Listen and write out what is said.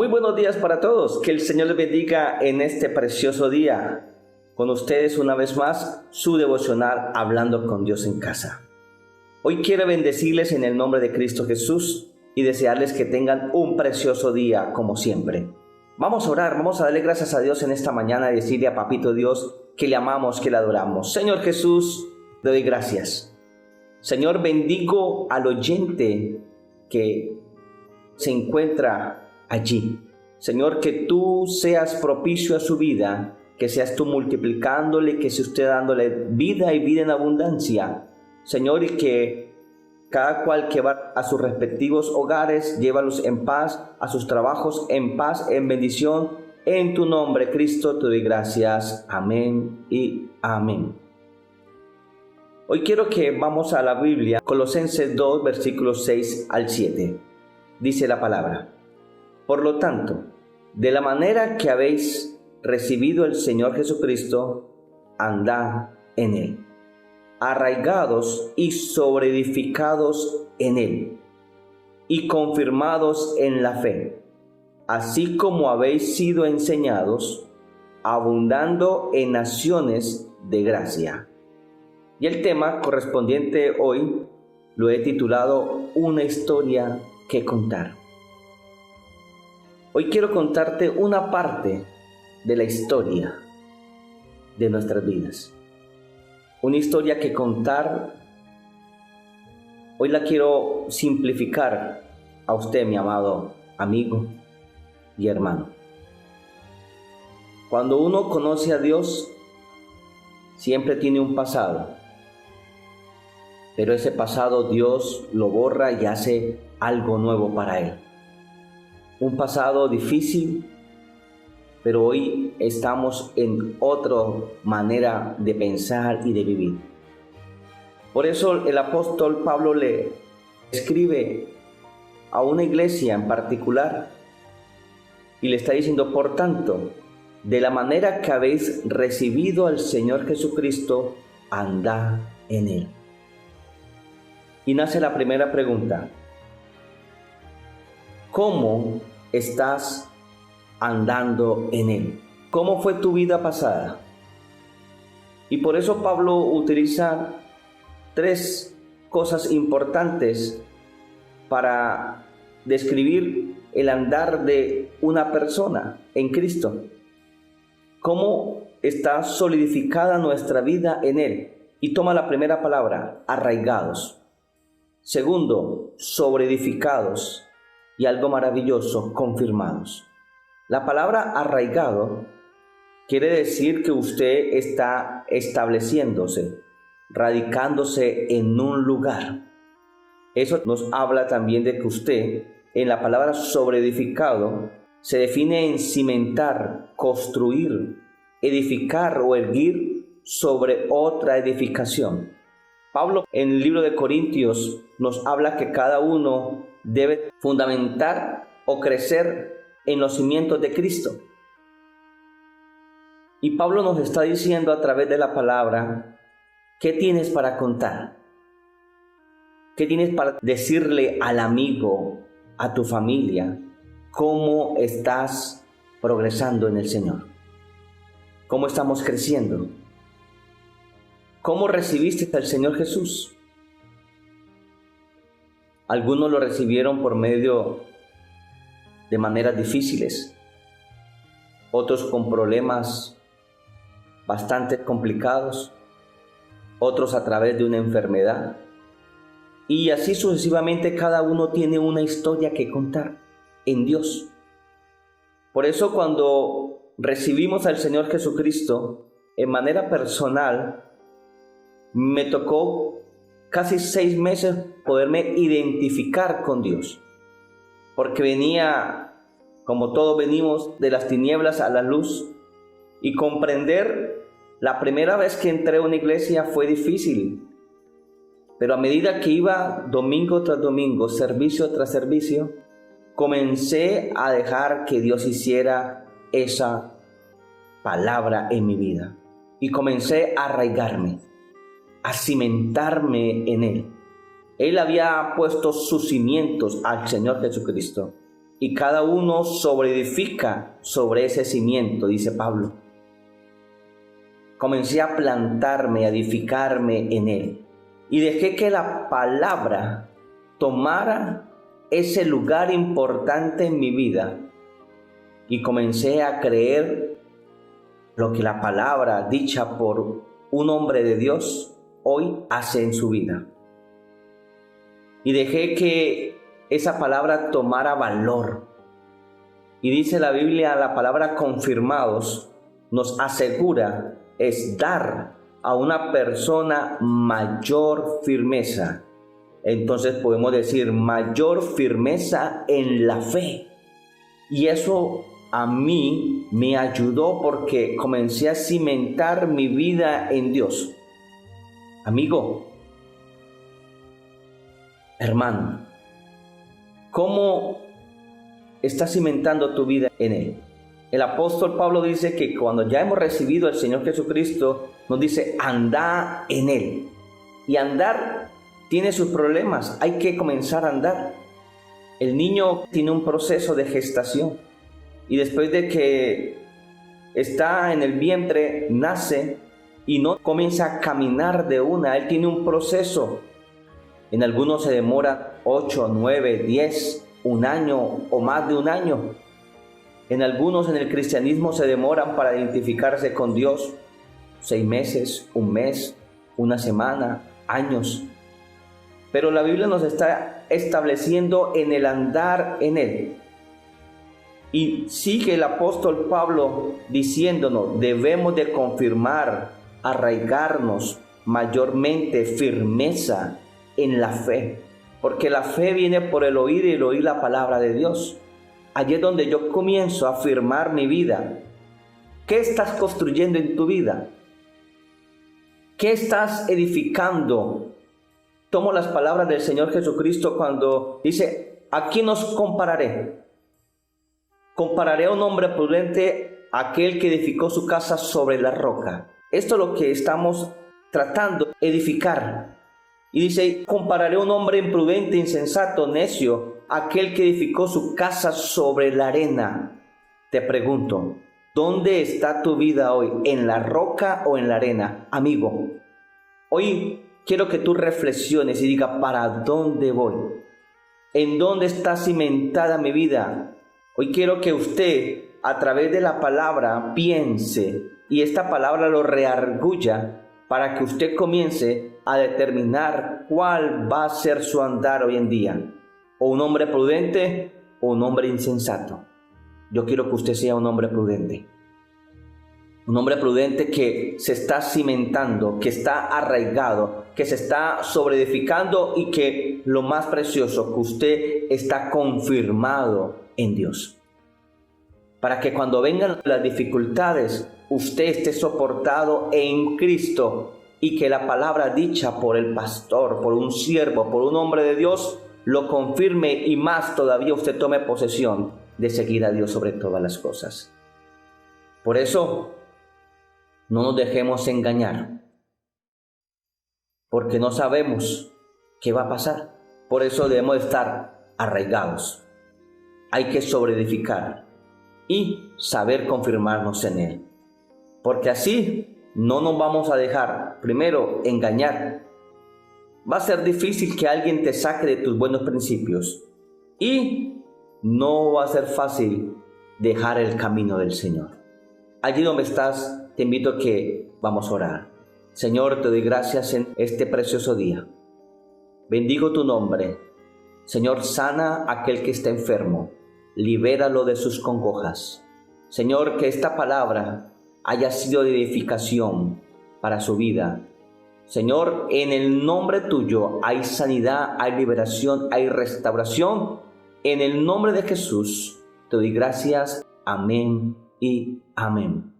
buenos días para todos. Que el Señor les bendiga en este precioso día. Con ustedes una vez más, su devocional Hablando con Dios en Casa. Hoy quiero bendecirles en el nombre de Cristo Jesús y desearles que tengan un precioso día como siempre. Vamos a orar, vamos a darle gracias a Dios en esta mañana y decirle a Papito Dios que le amamos, que le adoramos. Señor Jesús, te doy gracias. Señor, bendigo al oyente que se encuentra allí. Señor, que tú seas propicio a su vida, que seas tú multiplicándole, que seas usted dándole vida y vida en abundancia. Señor, y que cada cual que va a sus respectivos hogares, llévalos en paz, a sus trabajos en paz, en bendición. En tu nombre, Cristo, te doy gracias. Amén y amén. Hoy quiero que vamos a la Biblia, Colosenses 2, versículos 6 al 7. Dice la palabra: Por lo tanto, de la manera que habéis recibido el Señor Jesucristo, andad en Él, arraigados y sobreedificados en Él, y confirmados en la fe, así como habéis sido enseñados, abundando en acciones de gracia. Y el tema correspondiente hoy lo he titulado Una historia que contar. Hoy quiero contarte una parte de la historia de nuestras vidas. Una historia que contar, hoy la quiero simplificar a usted, mi amado amigo y hermano. Cuando uno conoce a Dios, siempre tiene un pasado. Pero ese pasado Dios lo borra y hace algo nuevo para él. Un pasado difícil, pero hoy estamos en otra manera de pensar y de vivir. Por eso el apóstol Pablo le escribe a una iglesia en particular y le está diciendo: por tanto, de la manera que habéis recibido al Señor Jesucristo, andad en Él. Y nace la primera pregunta: ¿cómo estás andando en Él? ¿Cómo fue tu vida pasada? Y por eso Pablo utiliza tres cosas importantes para describir el andar de una persona en Cristo. ¿Cómo está solidificada nuestra vida en Él? Y toma la primera palabra: arraigados. Segundo, sobreedificados. Y algo maravilloso, confirmados. La palabra arraigado quiere decir que usted está estableciéndose, radicándose en un lugar. Eso nos habla también de que usted, en la palabra sobreedificado, se define en cimentar, construir, edificar o erguir sobre otra edificación. Pablo en el libro de Corintios nos habla que cada uno debe fundamentar o crecer en los cimientos de Cristo. Y Pablo nos está diciendo a través de la palabra: ¿qué tienes para contar? ¿Qué tienes para decirle al amigo, a tu familia? ¿Cómo estás progresando en el Señor? ¿Cómo estamos creciendo? ¿Cómo recibiste al Señor Jesús? Algunos lo recibieron por medio de maneras difíciles, otros con problemas bastante complicados, otros a través de una enfermedad, y así sucesivamente. Cada uno tiene una historia que contar en Dios. Por eso cuando recibimos al Señor Jesucristo en manera personal, me tocó casi 6 meses poderme identificar con Dios, porque venía, como todos venimos, de las tinieblas a la luz, y comprender la primera vez que entré a una iglesia fue difícil, pero a medida que iba domingo tras domingo, servicio tras servicio, comencé a dejar que Dios hiciera esa palabra en mi vida, y comencé a arraigarme, a cimentarme en Él. Él había puesto sus cimientos al Señor Jesucristo. y cada uno sobreedifica sobre ese cimiento, dice Pablo. Comencé a plantarme, a edificarme en él y dejé que la palabra tomara ese lugar importante en mi vida y comencé a creer lo que la palabra dicha por un hombre de Dios hoy hace en su vida. Y dejé que esa palabra tomara valor. Y dice la Biblia, la palabra confirmados nos asegura es dar a una persona mayor firmeza. Entonces podemos decir mayor firmeza en la fe. Y eso a mí me ayudó porque comencé a cimentar mi vida en Dios. Amigo, hermano, ¿cómo estás cimentando tu vida en Él? El apóstol Pablo dice que cuando ya hemos recibido al Señor Jesucristo, nos dice, anda en Él. Y andar tiene sus problemas, hay que comenzar a andar. El niño tiene un proceso de gestación y después de que está en el vientre, nace y no comienza a caminar de una, él tiene un proceso. En algunos se demora 8, 9, 10, un año o más de un año. En algunos en el cristianismo se demoran para identificarse con Dios 6 meses, un mes, una semana, años. Pero la Biblia nos está estableciendo en el andar en Él. Y sigue el apóstol Pablo diciéndonos, debemos de confirmar, arraigarnos mayormente, firmeza en la fe. Porque la fe viene por el oír y el oír la palabra de Dios. Allí es donde yo comienzo a firmar mi vida. ¿Qué estás construyendo en tu vida? ¿Qué estás edificando? Tomo las palabras del Señor Jesucristo cuando dice, ¿a quién os compararé? Compararé a un hombre prudente, aquel que edificó su casa sobre la roca. Esto es lo que estamos tratando de edificar. Y dice, compararé a un hombre imprudente, insensato, necio, aquel que edificó su casa sobre la arena. Te pregunto, ¿dónde está tu vida hoy? ¿En la roca o en la arena? Amigo, hoy quiero que tú reflexiones y digas, ¿para dónde voy? ¿En dónde está cimentada mi vida? Hoy quiero que usted, a través de la palabra, piense y esta palabra lo reargulla para que usted comience a determinar cuál va a ser su andar hoy en día. O un hombre prudente o un hombre insensato. Yo quiero que usted sea un hombre prudente. Un hombre prudente que se está cimentando, que está arraigado, que se está sobreedificando y que lo más precioso, que usted está confirmado en Dios. Para que cuando vengan las dificultades, usted esté soportado en Cristo y que la palabra dicha por el pastor, por un siervo, por un hombre de Dios, lo confirme y más todavía usted tome posesión de seguir a Dios sobre todas las cosas. Por eso, no nos dejemos engañar, porque no sabemos qué va a pasar. Por eso debemos estar arraigados. Hay que sobreedificar y saber confirmarnos en Él. Porque así no nos vamos a dejar, primero, engañar. Va a ser difícil que alguien te saque de tus buenos principios. Y no va a ser fácil dejar el camino del Señor. Allí donde estás, te invito a que vamos a orar. Señor, te doy gracias en este precioso día. Bendigo tu nombre. Señor, sana a aquel que está enfermo. Libéralo de sus congojas. Señor, que esta palabra haya sido de edificación para su vida. Señor, en el nombre tuyo hay sanidad, hay liberación, hay restauración. En el nombre de Jesús te doy gracias. Amén y amén.